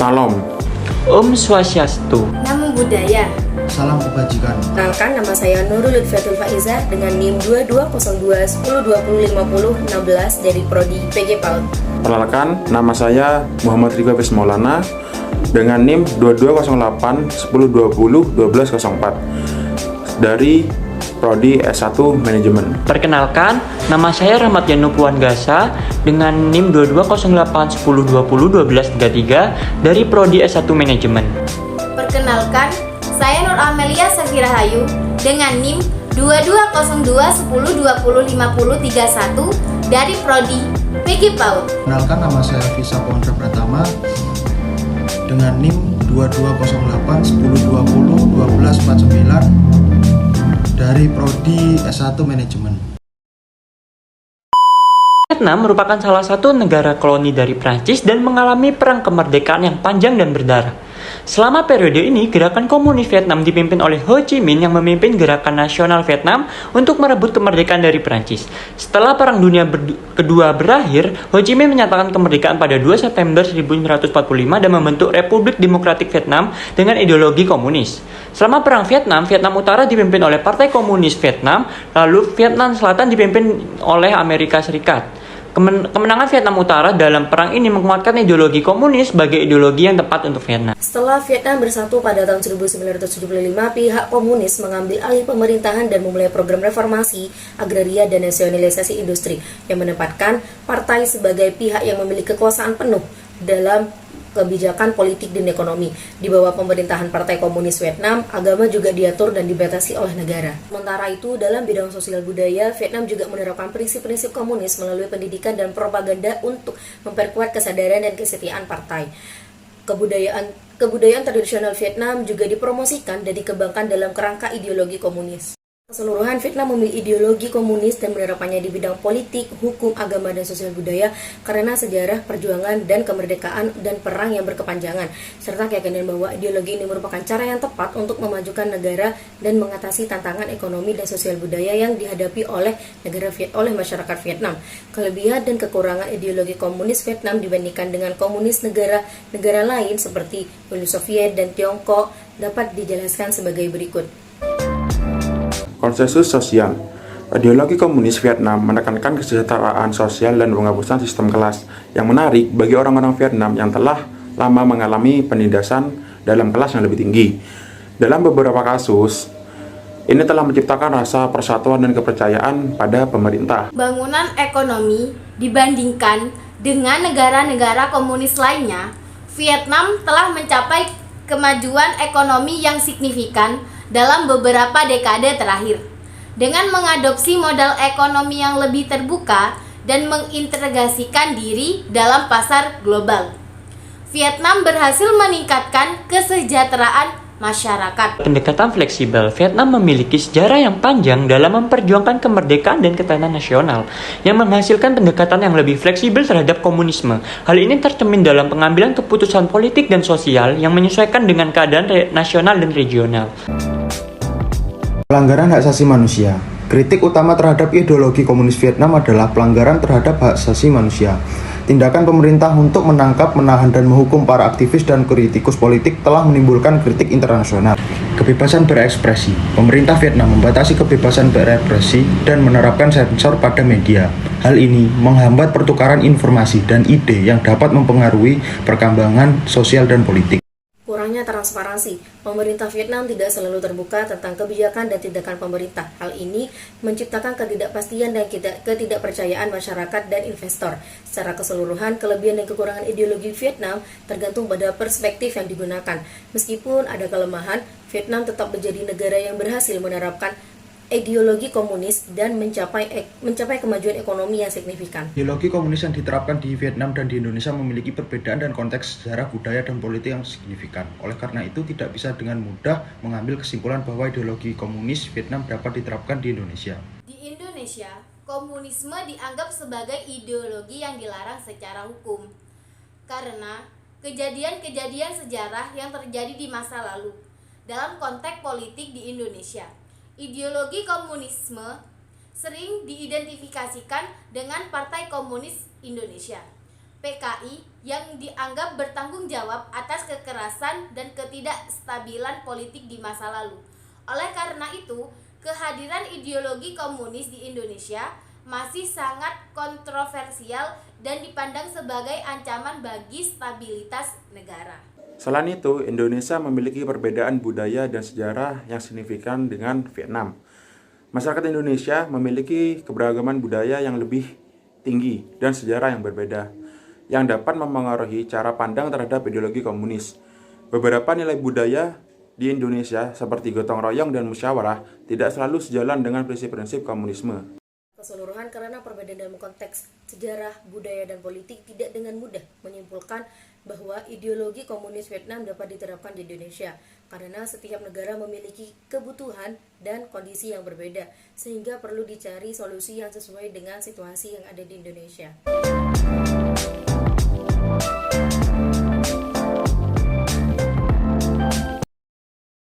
Salam. Om Swastiastu. Namo Buddhaya. Salam kebajikan. Perkenalkan, nama saya Nurul Lutfiatul Faiza dengan NIM 220210205016 dari Prodi PG PAUD. Perkenalkan, nama saya Muhammad Rigo Hafiz Maulana dengan NIM 220810201204 dari Prodi S1 Manajemen. Perkenalkan, nama saya Rahmat Yanu Puangasa dengan NIM 220810201233 dari Prodi S1 Manajemen. Perkenalkan, saya Nur Amelia Safira Hayu dengan NIM 220210205031 dari Prodi PG PAUD. Perkenalkan, nama saya Visa Pondra Pratama dengan NIM 220810201249 dari Prodi S1 Manajemen. Vietnam merupakan salah satu negara koloni dari Prancis dan mengalami perang kemerdekaan yang panjang dan berdarah. Selama periode ini, gerakan komunis Vietnam dipimpin oleh Ho Chi Minh yang memimpin gerakan nasional Vietnam untuk merebut kemerdekaan dari Prancis. Setelah Perang Dunia Kedua berakhir, Ho Chi Minh menyatakan kemerdekaan pada 2 September 1945 dan membentuk Republik Demokratik Vietnam dengan ideologi komunis. Selama Perang Vietnam, Vietnam Utara dipimpin oleh Partai Komunis Vietnam, lalu Vietnam Selatan dipimpin oleh Amerika Serikat. Kemenangan Vietnam Utara dalam perang ini menguatkan ideologi komunis sebagai ideologi yang tepat untuk Vietnam. Setelah Vietnam bersatu pada tahun 1975, pihak komunis mengambil alih pemerintahan dan memulai program reformasi agraria dan nasionalisasi industri yang menempatkan partai sebagai pihak yang memiliki kekuasaan penuh dalam kebijakan politik dan ekonomi. Di bawah pemerintahan Partai Komunis Vietnam, agama juga diatur dan dibatasi oleh negara. Sementara itu, dalam bidang sosial budaya, Vietnam juga menerapkan prinsip-prinsip komunis melalui pendidikan dan propaganda untuk memperkuat kesadaran dan kesetiaan partai. Kebudayaan tradisional Vietnam juga dipromosikan dan dikembangkan dalam kerangka ideologi komunis. Keseluruhan Vietnam memiliki ideologi komunis dan menerapkannya di bidang politik, hukum, agama, dan sosial budaya karena sejarah perjuangan dan kemerdekaan dan perang yang berkepanjangan, serta keyakinan bahwa ideologi ini merupakan cara yang tepat untuk memajukan negara dan mengatasi tantangan ekonomi dan sosial budaya yang dihadapi oleh masyarakat Vietnam. Kelebihan dan kekurangan ideologi komunis Vietnam dibandingkan dengan komunis negara lain seperti Uni Soviet dan Tiongkok dapat dijelaskan sebagai berikut. Konsensus sosial. Ideologi komunis Vietnam menekankan kesejahteraan sosial dan penghapusan sistem kelas yang menarik bagi orang-orang Vietnam yang telah lama mengalami penindasan dalam kelas yang lebih tinggi. Dalam beberapa kasus, ini telah menciptakan rasa persatuan dan kepercayaan pada pemerintah. Bangunan ekonomi dibandingkan dengan negara-negara komunis lainnya, Vietnam telah mencapai kemajuan ekonomi yang signifikan dalam beberapa dekade terakhir. Dengan mengadopsi modal ekonomi yang lebih terbuka dan mengintegrasikan diri dalam pasar global, Vietnam berhasil meningkatkan kesejahteraan masyarakat. Pendekatan fleksibel, Vietnam memiliki sejarah yang panjang dalam memperjuangkan kemerdekaan dan ketahanan nasional yang menghasilkan pendekatan yang lebih fleksibel terhadap komunisme. Hal ini tercermin dalam pengambilan keputusan politik dan sosial yang menyesuaikan dengan keadaan nasional dan regional. Pelanggaran hak asasi manusia. Kritik utama terhadap ideologi komunis Vietnam adalah pelanggaran terhadap hak asasi manusia. Tindakan pemerintah untuk menangkap, menahan, dan menghukum para aktivis dan kritikus politik telah menimbulkan kritik internasional. Kebebasan berekspresi. Pemerintah Vietnam membatasi kebebasan berekspresi dan menerapkan sensor pada media. Hal ini menghambat pertukaran informasi dan ide yang dapat mempengaruhi perkembangan sosial dan politik. Kurangnya transparansi. Pemerintah Vietnam tidak selalu terbuka tentang kebijakan dan tindakan pemerintah. Hal ini menciptakan ketidakpastian dan ketidakpercayaan masyarakat dan investor. Secara keseluruhan, kelebihan dan kekurangan ideologi Vietnam tergantung pada perspektif yang digunakan. Meskipun ada kelemahan, Vietnam tetap menjadi negara yang berhasil menerapkan ideologi komunis dan mencapai kemajuan ekonomi yang signifikan. Ideologi komunis yang diterapkan di Vietnam dan di Indonesia memiliki perbedaan dan konteks sejarah, budaya, dan politik yang signifikan. Oleh karena itu, tidak bisa dengan mudah mengambil kesimpulan bahwa ideologi komunis Vietnam dapat diterapkan di Indonesia. Di Indonesia, komunisme dianggap sebagai ideologi yang dilarang secara hukum karena kejadian-kejadian sejarah yang terjadi di masa lalu. Dalam konteks politik di Indonesia, ideologi komunisme sering diidentifikasikan dengan Partai Komunis Indonesia (PKI) yang dianggap bertanggung jawab atas kekerasan dan ketidakstabilan politik di masa lalu. Oleh karena itu, kehadiran ideologi komunis di Indonesia masih sangat kontroversial dan dipandang sebagai ancaman bagi stabilitas negara. Selain itu, Indonesia memiliki perbedaan budaya dan sejarah yang signifikan dengan Vietnam. Masyarakat Indonesia memiliki keberagaman budaya yang lebih tinggi dan sejarah yang berbeda, yang dapat mempengaruhi cara pandang terhadap ideologi komunis. Beberapa nilai budaya di Indonesia seperti gotong royong dan musyawarah tidak selalu sejalan dengan prinsip-prinsip komunisme. Keseluruhan karena perbedaan dalam konteks sejarah, budaya, dan politik tidak dengan mudah menyimpulkan bahwa ideologi komunis Vietnam dapat diterapkan di Indonesia karena setiap negara memiliki kebutuhan dan kondisi yang berbeda sehingga perlu dicari solusi yang sesuai dengan situasi yang ada di Indonesia.